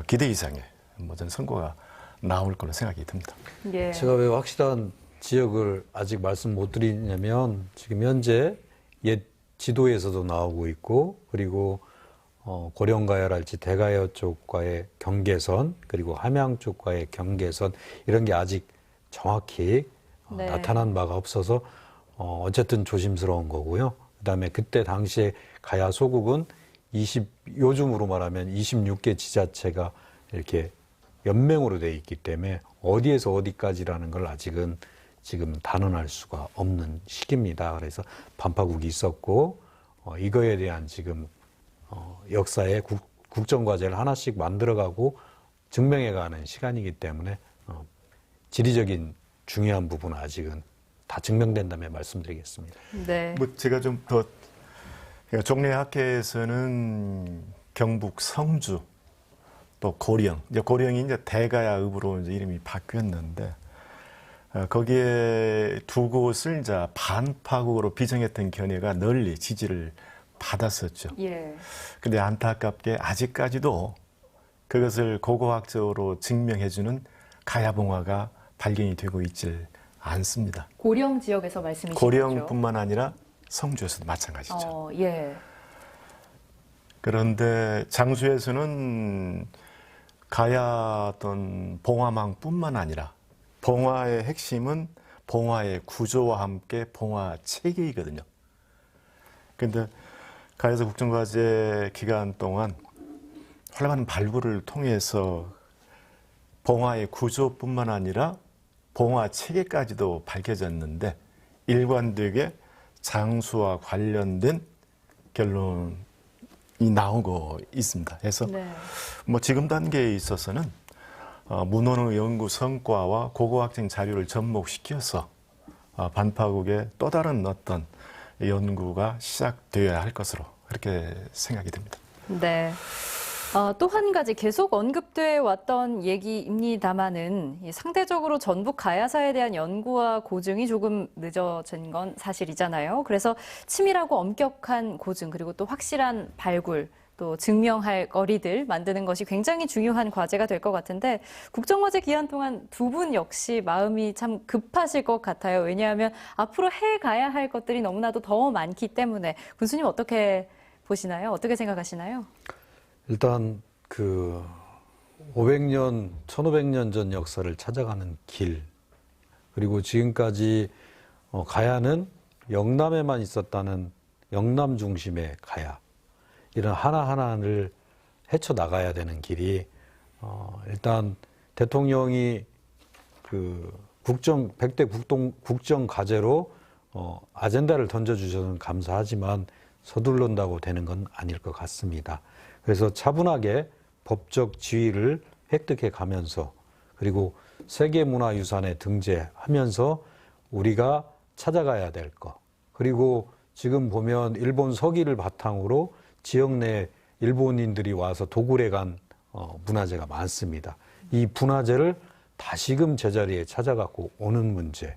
기대 이상의 모든 성과가 나올 걸로 생각이 듭니다. 예. 제가 왜 확실한 지역을 아직 말씀 못 드리냐면 지금 현재 옛 지도에서도 나오고 있고 그리고 고령가야랄지 대가야 쪽과의 경계선 그리고 함양 쪽과의 경계선 이런 게 아직 정확히 네. 나타난 바가 없어서 어쨌든 조심스러운 거고요. 그다음에 그때 당시에 가야 소국은 요즘으로 말하면 26개 지자체가 이렇게 연맹으로 돼 있기 때문에 어디에서 어디까지라는 걸 아직은 지금 단언할 수가 없는 시기입니다. 그래서 반파국이 있었고 이거에 대한 지금 역사의 국정과제를 하나씩 만들어가고 증명해가는 시간이기 때문에 지리적인 중요한 부분은 아직은 다 증명된 다음에 말씀드리겠습니다. 네. 뭐 제가 좀 더 종래학회에서는 경북 성주 또 고령, 이제 고령이 이제 대가야읍으로 이제 이름이 바뀌었는데 거기에 두 곳을 이제 반파국으로 비정했던 견해가 널리 지지를 받았었죠. 예. 근데 안타깝게 아직까지도 그것을 고고학적으로 증명해주는 가야봉화가 발견이 되고 있질 않습니다. 고령 지역에서 말씀이시죠? 고령뿐만 아니라 성주에서도 마찬가지죠. 예. 그런데 장수에서는 가야 어떤 봉화망뿐만 아니라 봉화의 핵심은 봉화의 구조와 함께 봉화 체계이거든요. 그런데 가야서 국정과제 기간 동안 활발한 발굴을 통해서 봉화의 구조뿐만 아니라 봉화 체계까지도 밝혀졌는데 일관되게 장수와 관련된 결론이 나오고 있습니다. 그래서 네. 뭐 지금 단계에 있어서는 문헌의 연구 성과와 고고학적 자료를 접목시켜서 반파국의 또 다른 어떤 연구가 시작되어야 할 것으로 그렇게 생각이 듭니다. 네. 또 한 가지 계속 언급돼 왔던 얘기입니다만은 상대적으로 전북 가야사에 대한 연구와 고증이 조금 늦어진 건 사실이잖아요. 그래서 치밀하고 엄격한 고증 그리고 또 확실한 발굴 또 증명할 거리들 만드는 것이 굉장히 중요한 과제가 될 것 같은데 국정과제 기간 동안 두 분 역시 마음이 참 급하실 것 같아요. 왜냐하면 앞으로 해 가야 할 것들이 너무나도 더 많기 때문에 군수님 어떻게 보시나요? 어떻게 생각하시나요? 일단 그 500년, 1500년 전 역사를 찾아가는 길 그리고 지금까지 가야는 영남에만 있었다는 영남 중심의 가야 이런 하나하나를 헤쳐나가야 되는 길이 일단 대통령이 그 100대 국정 과제로 아젠다를 던져주셔서 감사하지만 서둘른다고 되는 건 아닐 것 같습니다. 그래서 차분하게 법적 지위를 획득해 가면서 그리고 세계문화유산에 등재하면서 우리가 찾아가야 될 것 그리고 지금 보면 일본 서기를 바탕으로 지역 내 일본인들이 와서 도굴해 간 문화재가 많습니다. 이 문화재를 다시금 제자리에 찾아갖고 오는 문제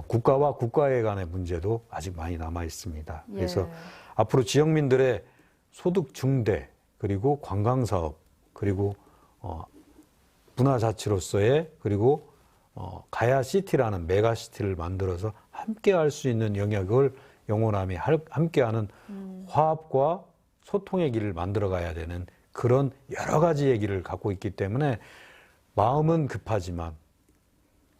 국가와 국가에 간의 문제도 아직 많이 남아 있습니다. 그래서 앞으로 지역민들의 소득 증대 그리고 관광사업 그리고 문화자치로서의 그리고 가야시티라는 메가시티를 만들어서 함께 할 수 있는 영역을 영호남이 함께하는 화합과 소통의 길을 만들어 가야 되는 그런 여러 가지 얘기를 갖고 있기 때문에 마음은 급하지만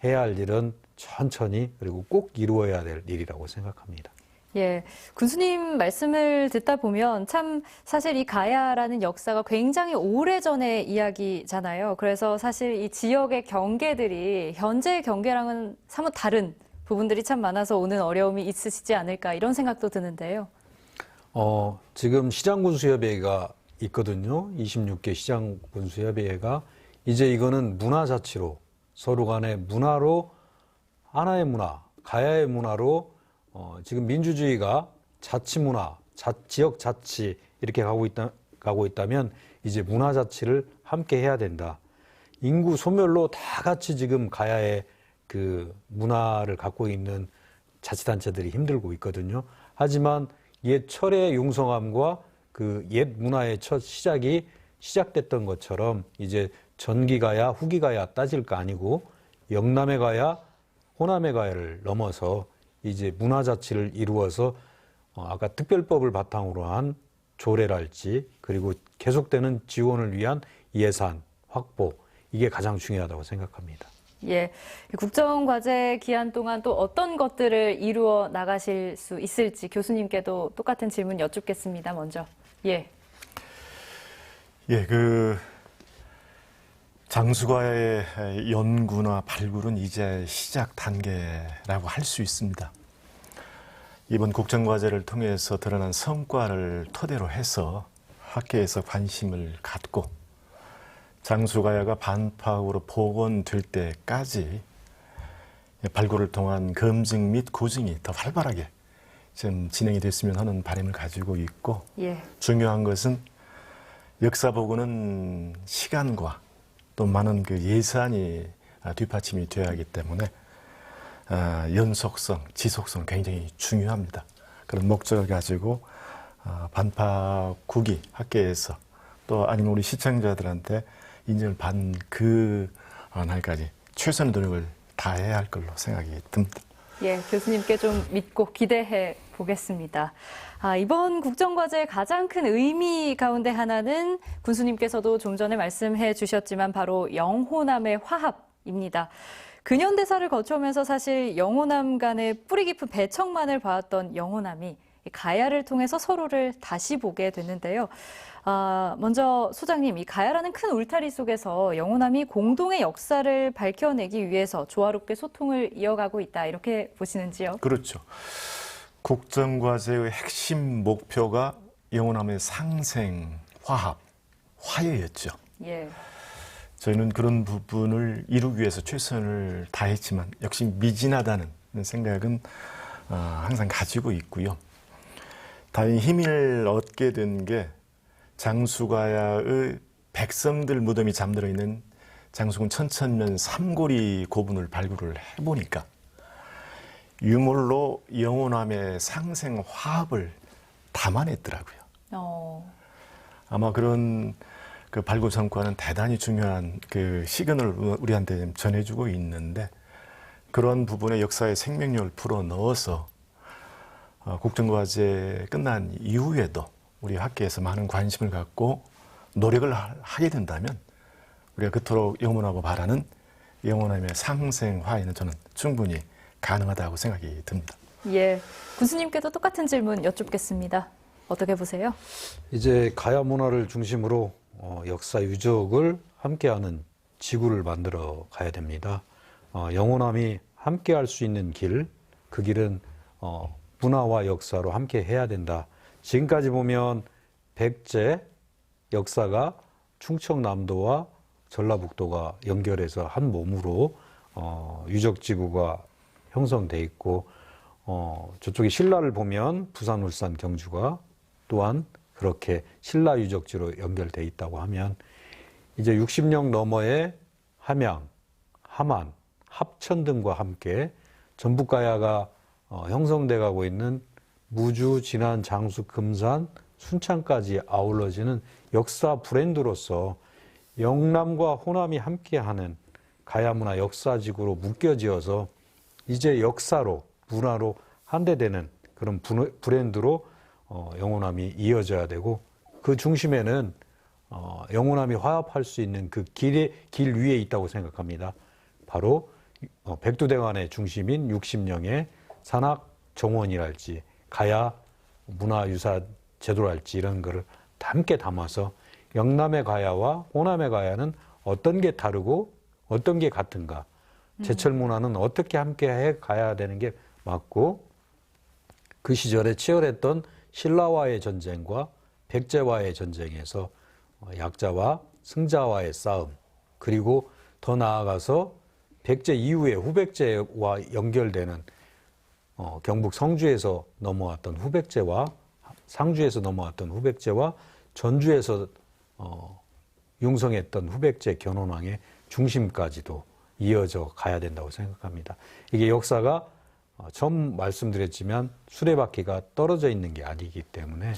해야 할 일은 천천히 그리고 꼭 이루어야 될 일이라고 생각합니다. 예, 군수님 말씀을 듣다 보면 참 사실 이 가야라는 역사가 굉장히 오래전의 이야기잖아요. 그래서 사실 이 지역의 경계들이 현재의 경계랑은 사뭇 다른 부분들이 참 많아서 오는 어려움이 있으시지 않을까 이런 생각도 드는데요. 지금 시장군수협의회가 있거든요. 26개 시장군수협의회가 이제 이거는 문화자치로 서로 간의 문화로 하나의 문화, 가야의 문화로 지금 민주주의가 자치문화, 지역 자치 이렇게 가고 있다면 이제 문화자치를 함께 해야 된다. 인구 소멸로 다 같이 지금 가야의 그 문화를 갖고 있는 자치단체들이 힘들고 있거든요. 하지만 옛 철의 융성함과 그 옛 문화의 첫 시작이 시작됐던 것처럼 이제 전기 가야 후기 가야 따질 거 아니고 영남의 가야 호남의 가야를 넘어서 이제 문화 자치를 이루어서 아까 특별법을 바탕으로 한 조례랄지 그리고 계속되는 지원을 위한 예산 확보 이게 가장 중요하다고 생각합니다. 예, 국정과제 기한 동안 또 어떤 것들을 이루어 나가실 수 있을지 교수님께도 똑같은 질문 여쭙겠습니다. 먼저. 예. 예, 장수과의 연구나 발굴은 이제 시작 단계라고 할 수 있습니다. 이번 국정과제를 통해서 드러난 성과를 토대로 해서 학계에서 관심을 갖고 장수가야가 반파으로 복원될 때까지 발굴을 통한 검증 및 고증이 더 활발하게 좀 진행이 됐으면 하는 바람을 가지고 있고 예. 중요한 것은 역사 복원은 시간과 또 많은 그 예산이 뒷받침이 되어야 하기 때문에 연속성, 지속성 굉장히 중요합니다. 그런 목적을 가지고 반파국이 학계에서 또 아니면 우리 시청자들한테 인정을 받는 그 날까지 최선의 노력을 다해야 할 걸로 생각이 듭니다. 예, 교수님께 좀 믿고 기대해 보겠습니다. 이번 국정과제의 가장 큰 의미 가운데 하나는 군수님께서도 좀 전에 말씀해 주셨지만 바로 영호남의 화합입니다. 근현대사를 거쳐오면서 사실 영호남 간의 뿌리 깊은 배척만을 봐왔던 영호남이 가야를 통해서 서로를 다시 보게 됐는데요. 먼저 소장님, 이 가야라는 큰 울타리 속에서 영호남이 공동의 역사를 밝혀내기 위해서 조화롭게 소통을 이어가고 있다, 이렇게 보시는지요? 그렇죠. 국정과제의 핵심 목표가 영호남의 상생, 화합, 화해였죠. 예. 저희는 그런 부분을 이루기 위해서 최선을 다했지만 역시 미진하다는 생각은 항상 가지고 있고요. 다행히 힘을 얻게 된 게 장수가야의 백성들 무덤이 잠들어 있는 장수군 천천면 삼고리 고분을 발굴을 해보니까 유물로 영호남의 상생 화합을 담아냈더라고요. 아마 그런 그 발굴 성과는 대단히 중요한 그 시그널을 우리한테 전해주고 있는데 그런 부분에 역사의 생명력을 불어 넣어서 국정과제 끝난 이후에도 우리 학계에서 많은 관심을 갖고 노력을 하게 된다면 우리가 그토록 영원하고 바라는 영원함의 상생화에는 저는 충분히 가능하다고 생각이 듭니다. 예, 군수님께도 똑같은 질문 여쭙겠습니다. 어떻게 보세요? 이제 가야 문화를 중심으로 역사 유적을 함께하는 지구를 만들어 가야 됩니다. 영호남이 함께할 수 있는 길, 그 길은 문화와 역사로 함께 해야 된다. 지금까지 보면 백제 역사가 충청남도와 전라북도가 연결해서 한 몸으로 유적지구가 형성돼 있고 저쪽에 신라를 보면 부산, 울산, 경주가 또한 그렇게 신라 유적지로 연결돼 있다고 하면 이제 60년 너머의 함양, 함안, 합천 등과 함께 전북가야가 형성돼 가고 있는 무주, 진안, 장수, 금산, 순창까지 아울러지는 역사 브랜드로서 영남과 호남이 함께하는 가야문화 역사지구로 묶여지어서 이제 역사로, 문화로 한대되는 그런 브랜드로 영호남이 이어져야 되고 그 중심에는 영호남이 화합할 수 있는 그 길 위에 있다고 생각합니다. 바로 백두대간의 중심인 60령의 산악 정원이랄지 가야 문화유사 제도랄지 이런 거를 함께 담아서 영남의 가야와 호남의 가야는 어떤 게 다르고 어떤 게 같은가, 제철 문화는 어떻게 함께 해 가야 되는 게 맞고 그 시절에 치열했던 신라와의 전쟁과 백제와의 전쟁에서 약자와 승자와의 싸움, 그리고 더 나아가서 백제 이후에 후백제와 연결되는 경북 성주에서 넘어왔던 후백제와 상주에서 넘어왔던 후백제와 전주에서 융성했던 후백제 견훤왕의 중심까지도 이어져 가야 된다고 생각합니다. 이게 역사가 처음 말씀드렸지만 수레바퀴가 떨어져 있는 게 아니기 때문에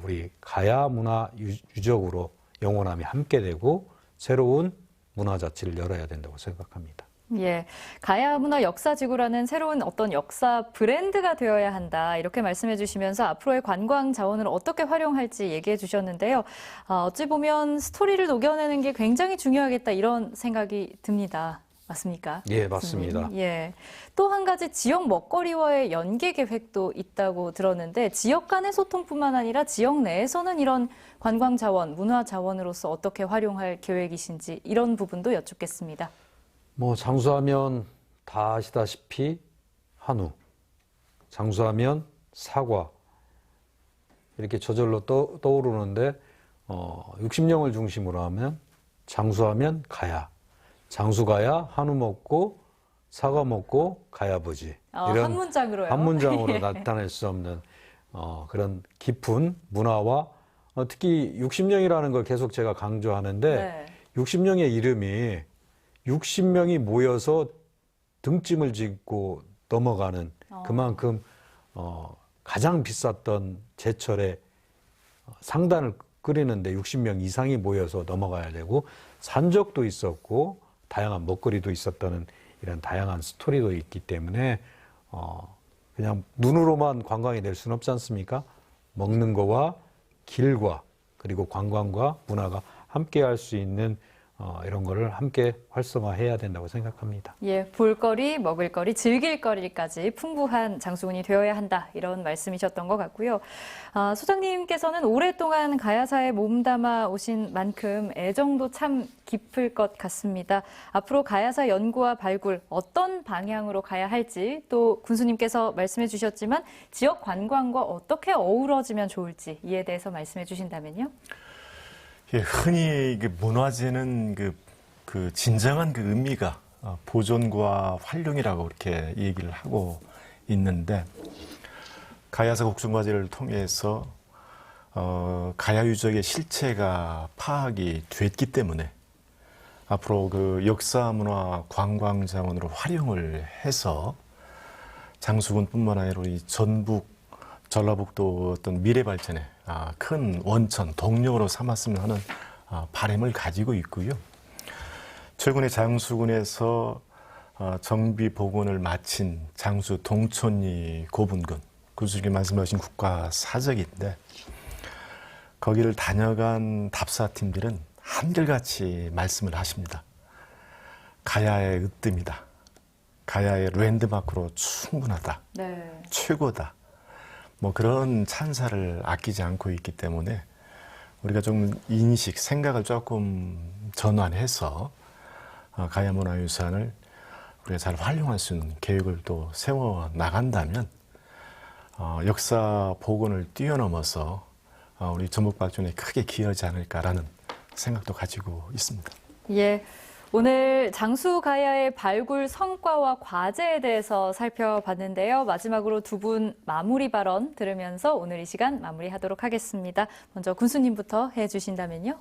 우리 가야 문화 유적으로 영원함이 함께 되고 새로운 문화 자체를 열어야 된다고 생각합니다. 예, 가야 문화 역사지구라는 새로운 어떤 역사 브랜드가 되어야 한다 이렇게 말씀해 주시면서 앞으로의 관광 자원을 어떻게 활용할지 얘기해 주셨는데요. 어찌 보면 스토리를 녹여내는 게 굉장히 중요하겠다 이런 생각이 듭니다. 맞습니까? 예, 맞습니다. 예. 또 한 가지 지역 먹거리와의 연계 계획도 있다고 들었는데 지역 간의 소통뿐만 아니라 지역 내에서는 이런 관광 자원, 문화 자원으로서 어떻게 활용할 계획이신지 이런 부분도 여쭙겠습니다. 장수하면 다 아시다시피 한우, 장수하면 사과 이렇게 저절로 떠오르는데 60령을 중심으로 하면 장수하면 가야, 장수가야 한우 먹고 사과 먹고 가야보지 이런 한 문장으로요. 한 문장으로 예. 나타낼 수 없는 그런 깊은 문화와 특히 60령이라는 걸 계속 제가 강조하는데 네. 60령의 이름이 60명이 모여서 등짐을 짓고 넘어가는 그만큼 가장 비쌌던 제철에 상단을 끓이는데 60명 이상이 모여서 넘어가야 되고 산적도 있었고 다양한 먹거리도 있었다는 이런 다양한 스토리도 있기 때문에 그냥 눈으로만 관광이 될 수는 없지 않습니까? 먹는 거와 길과 그리고 관광과 문화가 함께 할 수 있는 이런 거를 함께 활성화해야 된다고 생각합니다. 예, 볼거리, 먹을거리, 즐길거리까지 풍부한 장수군이 되어야 한다. 이런 말씀이셨던 것 같고요. 소장님께서는 오랫동안 가야사에 몸담아 오신 만큼 애정도 참 깊을 것 같습니다. 앞으로 가야사 연구와 발굴 어떤 방향으로 가야 할지 또 군수님께서 말씀해 주셨지만 지역 관광과 어떻게 어우러지면 좋을지 이에 대해서 말씀해 주신다면요. 예, 흔히 문화재는 그 진정한 그 의미가 보존과 활용이라고 이렇게 얘기를 하고 있는데 가야사 국정과제를 통해서 가야 유적의 실체가 파악이 됐기 때문에 앞으로 그 역사 문화 관광 자원으로 활용을 해서 장수군뿐만 아니라 이 전북 전라북도 어떤 미래 발전에 큰 원천, 동력으로 삼았으면 하는 바람을 가지고 있고요. 최근에 장수군에서 정비 복원을 마친 장수 동촌리 고분군, 군수님이 말씀하신 국가사적인데 거기를 다녀간 답사팀들은 한결같이 말씀을 하십니다. 가야의 으뜸이다. 가야의 랜드마크로 충분하다. 네. 최고다. 그런 찬사를 아끼지 않고 있기 때문에 우리가 좀 인식, 생각을 조금 전환해서 가야문화유산을 우리가 잘 활용할 수 있는 계획을 또 세워 나간다면 역사 복원을 뛰어넘어서 우리 전북 발전에 크게 기여하지 않을까라는 생각도 가지고 있습니다. 예. 오늘 장수가야의 발굴 성과와 과제에 대해서 살펴봤는데요. 마지막으로 두 분 마무리 발언 들으면서 오늘 이 시간 마무리하도록 하겠습니다. 먼저 군수님부터 해주신다면요.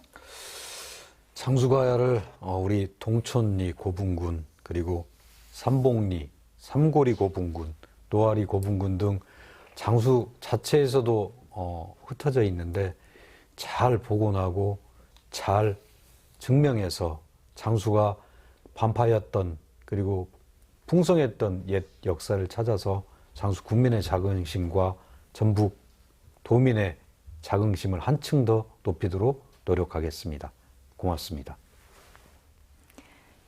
장수가야를 우리 동촌리 고분군 그리고 삼봉리, 삼고리 고분군, 노아리 고분군 등 장수 자체에서도 흩어져 있는데 잘 복원하고 잘 증명해서 장수가 반파였던 그리고 풍성했던 옛 역사를 찾아서 장수 군민의 자긍심과 전북 도민의 자긍심을 한층 더 높이도록 노력하겠습니다. 고맙습니다.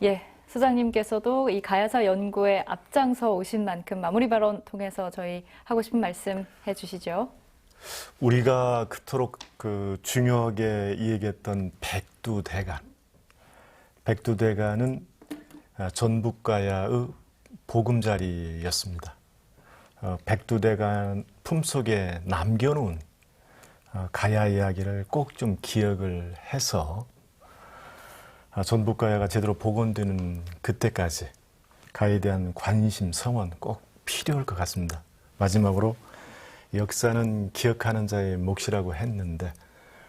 예, 소장님께서도 이 가야사 연구에 앞장서 오신 만큼 마무리 발언 통해서 저희 하고 싶은 말씀 해주시죠. 우리가 그토록 중요하게 얘기했던 백두대간은 전북가야의 보금자리였습니다. 백두대간 품속에 남겨놓은 가야 이야기를 꼭 좀 기억을 해서 전북가야가 제대로 복원되는 그때까지 가야에 대한 관심, 성원 꼭 필요할 것 같습니다. 마지막으로 역사는 기억하는 자의 몫이라고 했는데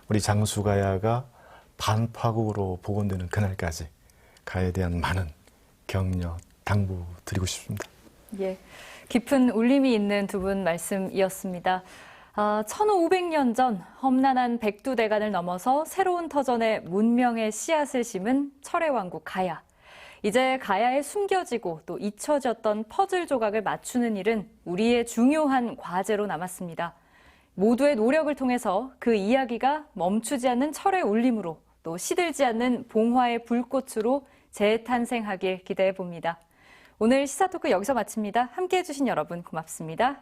우리 장수가야가 반파국으로 복원되는 그날까지 가야에 대한 많은 격려, 당부드리고 싶습니다. 예, 깊은 울림이 있는 두 분 말씀이었습니다. 1500년 전 험난한 백두대간을 넘어서 새로운 터전에 문명의 씨앗을 심은 철의 왕국 가야. 이제 가야에 숨겨지고 또 잊혀졌던 퍼즐 조각을 맞추는 일은 우리의 중요한 과제로 남았습니다. 모두의 노력을 통해서 그 이야기가 멈추지 않는 철의 울림으로 또 시들지 않는 봉화의 불꽃으로 재탄생하길 기대해 봅니다. 오늘 시사토크 여기서 마칩니다. 함께해 주신 여러분 고맙습니다.